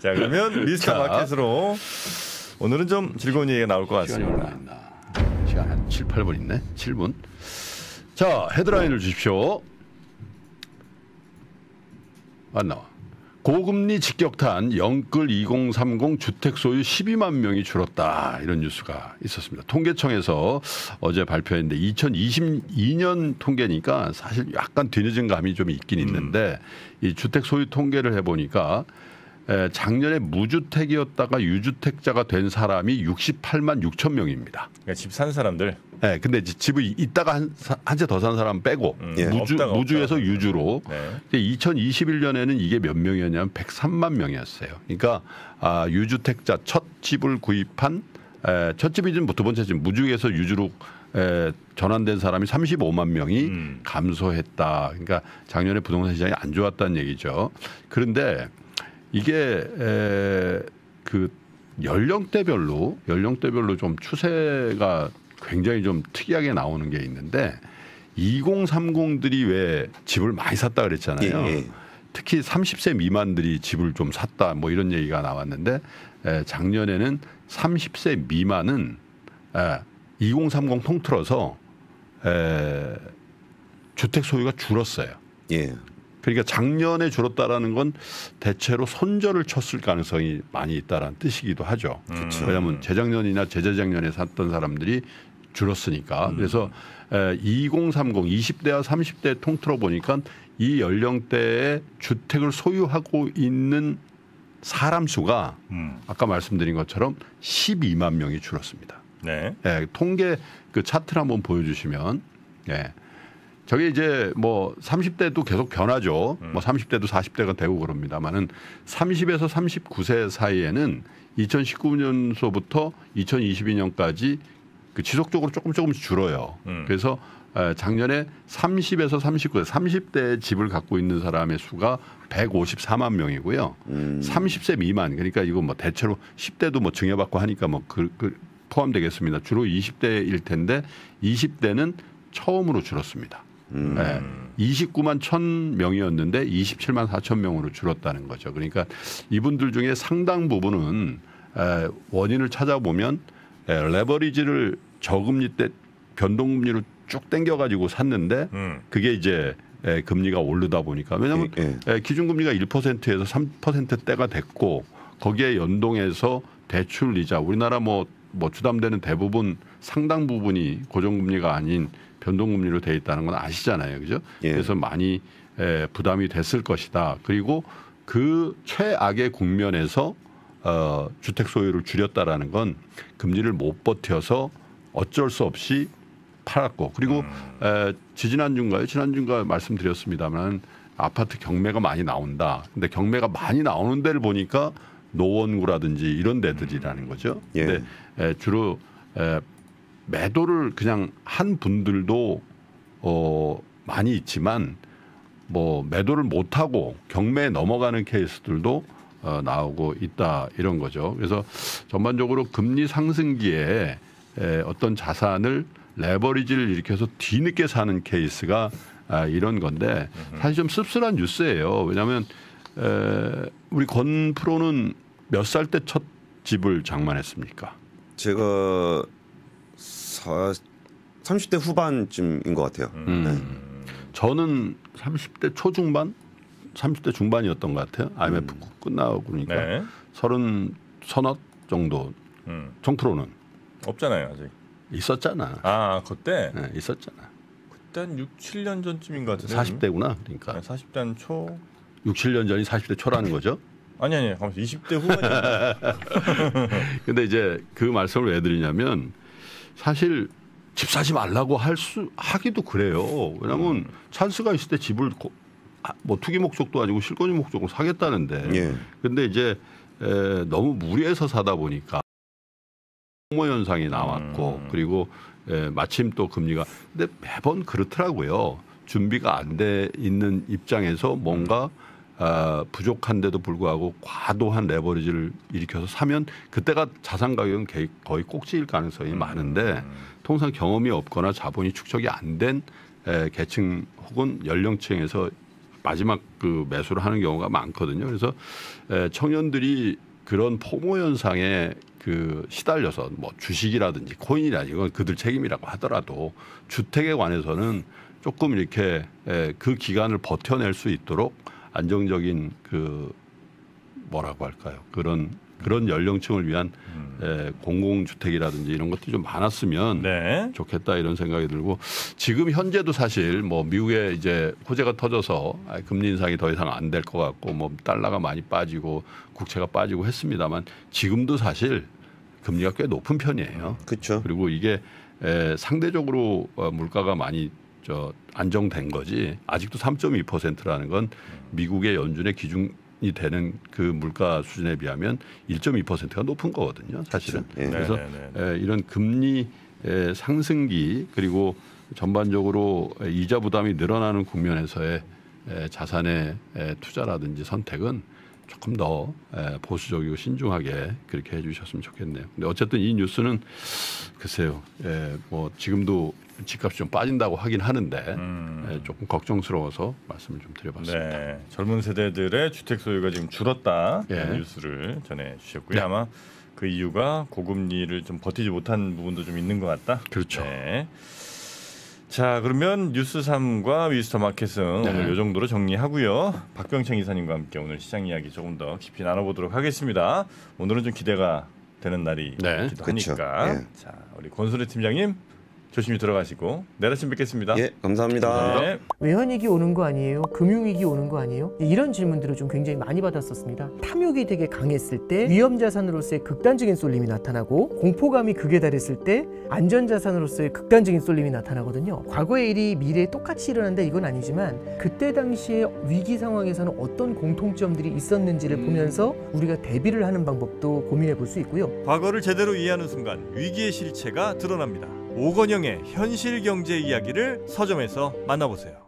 자, 그러면 미스터 마켓으로 오늘은 좀 즐거운 얘기가 나올 것 같습니다. 시간 한 7, 8분 있네. 7분. 자, 헤드라인을 주십시오. 안 나와. 고금리 직격탄 영끌 2030 주택 소유 12만 명이 줄었다. 이런 뉴스가 있었습니다. 통계청에서 어제 발표했는데 2022년 통계니까 사실 약간 뒤늦은 감이 좀 있긴 있는데 이 주택 소유 통계를 해보니까 작년에 무주택이었다가 유주택자가 된 사람이 68만 6천 명입니다. 그러니까 집 산 사람들. 네, 근데 이제 집을 있다가 한 채 더 산 사람 빼고 무주에서 유주로. 네. 2021년에는 이게 몇 명이었냐면 103만 명이었어요. 그러니까 유주택자 첫 집을 구입한 첫 집이 좀 두 번째 집 무주에서 유주로 전환된 사람이 35만 명이 감소했다. 그러니까 작년에 부동산 시장이 안 좋았다는 얘기죠. 그런데 이게 그 연령대별로 좀 추세가 굉장히 좀 특이하게 나오는 게 있는데 2030들이 왜 집을 많이 샀다 그랬잖아요. 예. 특히 30세 미만들이 집을 좀 샀다 뭐 이런 얘기가 나왔는데 작년에는 30세 미만은 2030 통틀어서 주택 소유가 줄었어요. 예. 그러니까 작년에 줄었다라는 건 대체로 손절을 쳤을 가능성이 많이 있다라는 뜻이기도 하죠. 왜냐하면 재작년이나 재재작년에 샀던 사람들이 줄었으니까. 그래서 2030 20대와 30대 통틀어 보니까 이 연령대에 주택을 소유하고 있는 사람 수가 아까 말씀드린 것처럼 12만 명이 줄었습니다. 네. 네, 통계 그 차트를 한번 보여주시면 네. 저게 이제 뭐 30대도 계속 변하죠. 뭐 30대도 40대가 되고 그럽니다만은 30에서 39세 사이에는 2019년서부터 2022년까지 그 지속적으로 조금씩 줄어요. 그래서 작년에 30에서 39세 30대 집을 갖고 있는 사람의 수가 154만 명이고요. 30세 미만 그러니까 이거 뭐 대체로 10대도 뭐 증여받고 하니까 뭐 포함되겠습니다. 주로 20대일 텐데 20대는 처음으로 줄었습니다. 29만 1,000명이었는데 27만 4천 명으로 줄었다는 거죠. 그러니까 이분들 중에 상당 부분은 원인을 찾아보면 레버리지를 저금리 때 변동금리로 쭉 당겨가지고 샀는데 그게 이제 금리가 오르다 보니까 왜냐하면 기준금리가 1%에서 3%대가 됐고 거기에 연동해서 대출 이자 우리나라 뭐 주담대는 대부분 상당 부분이 고정금리가 아닌 변동금리로 돼 있다는 건 아시잖아요. 그죠? 예. 그래서 많이 부담이 됐을 것이다. 그리고 그 최악의 국면에서 주택 소유를 줄였다라는 건 금리를 못 버텨서 어쩔 수 없이 팔았고 그리고 지난주인가 말씀드렸습니다만 아파트 경매가 많이 나온다. 근데 경매가 많이 나오는 데를 보니까 노원구라든지 이런 데들이라는 거죠. 예. 근데 주로 매도를 그냥 한 분들도 많이 있지만 뭐 매도를 못하고 경매에 넘어가는 케이스들도 나오고 있다 이런 거죠. 그래서 전반적으로 금리 상승기에 어떤 자산을 레버리지를 일으켜서 뒤늦게 사는 케이스가 이런 건데 사실 좀 씁쓸한 뉴스예요. 왜냐하면 우리 권 프로는 몇 살 때 첫 집을 장만했습니까? 제가 30대 후반쯤인 것 같아요. 네. 저는 30대 초중반, 30대 중반이었던 것 같아요. IMF 끝나고 그러니까 네. 30 정도. 정프로는 없잖아요 아직. 있었잖아. 아 그때? 네, 있었잖아. 그때 한 6, 7년 전쯤인 것 같은데. 40대구나. 그러니까. 40대 한 초. 6, 7년 전이 40대 초라는 거죠? 아니 20대 후반이야. 근데 이제 그 말씀을 왜 드리냐면 사실 집 사지 말라고 하기도 그래요. 왜냐하면 찬스가 있을 때 집을 뭐 투기 목적도 아니고 실거주 목적으로 사겠다는데. 예. 근데 이제 너무 무리해서 사다 보니까 공모 현상이 나왔고 그리고 마침 또 금리가 근데 매번 그렇더라고요. 준비가 안 돼 있는 입장에서 뭔가 부족한데도 불구하고 과도한 레버리지를 일으켜서 사면 그때가 자산 가격은 거의 꼭지일 가능성이 많은데 통상 경험이 없거나 자본이 축적이 안 된 계층 혹은 연령층에서 마지막 그 매수를 하는 경우가 많거든요. 그래서 청년들이 그런 포모 현상에 그 시달려서 뭐 주식이라든지 코인이라든지 이건 그들 책임이라고 하더라도 주택에 관해서는 조금 이렇게 그 기간을 버텨낼 수 있도록 안정적인 그 뭐라고 할까요? 그런 연령층을 위한 공공주택이라든지 이런 것들이 좀 많았으면 네. 좋겠다 이런 생각이 들고 지금 현재도 사실 뭐 미국에 이제 호재가 터져서 금리 인상이 더 이상 안 될 것 같고 뭐 달러가 많이 빠지고 국채가 빠지고 했습니다만 지금도 사실 금리가 꽤 높은 편이에요. 그렇죠. 그리고 이게 상대적으로 물가가 많이 안정된 거지 아직도 3.2%라는 건 미국의 연준의 기준이 되는 그 물가 수준에 비하면 1.2%가 높은 거거든요, 사실은. 그렇죠. 그래서 이런 금리 상승기 그리고 전반적으로 이자 부담이 늘어나는 국면에서의 자산의 투자라든지 선택은 조금 더 보수적이고 신중하게 그렇게 해주셨으면 좋겠네요. 근데 어쨌든 이 뉴스는 글쎄요, 뭐 지금도 집값이 좀 빠진다고 하긴 하는데 조금 걱정스러워서 말씀을 좀 드려봤습니다. 네, 젊은 세대들의 주택 소유가 지금 줄었다 뉴스를 전해주셨고요. 네. 아마 그 이유가 고금리를 좀 버티지 못한 부분도 좀 있는 것 같다. 그렇죠. 네. 자, 그러면 뉴스 3과 위스터 마켓은 오늘 이 정도로 정리하고요. 박병창 이사님과 함께 오늘 시장 이야기 조금 더 깊이 나눠보도록 하겠습니다. 오늘은 좀 기대가 되는 날이기도 하니까. 네. 자, 우리 권순례 팀장님 조심히 들어가시고 내일 아침 뵙겠습니다. 예, 감사합니다. 네. 외환위기 오는 거 아니에요? 금융위기 오는 거 아니에요? 이런 질문들을 좀 굉장히 많이 받았었습니다. 탐욕이 되게 강했을 때 위험자산으로서의 극단적인 쏠림이 나타나고 공포감이 극에 달했을 때 안전자산으로서의 극단적인 쏠림이 나타나거든요. 과거의 일이 미래에 똑같이 일어난다 이건 아니지만 그때 당시에 위기 상황에서는 어떤 공통점들이 있었는지를 보면서 우리가 대비를 하는 방법도 고민해 볼 수 있고요. 과거를 제대로 이해하는 순간 위기의 실체가 드러납니다. 오건영의 현실 경제 이야기를 서점에서 만나보세요.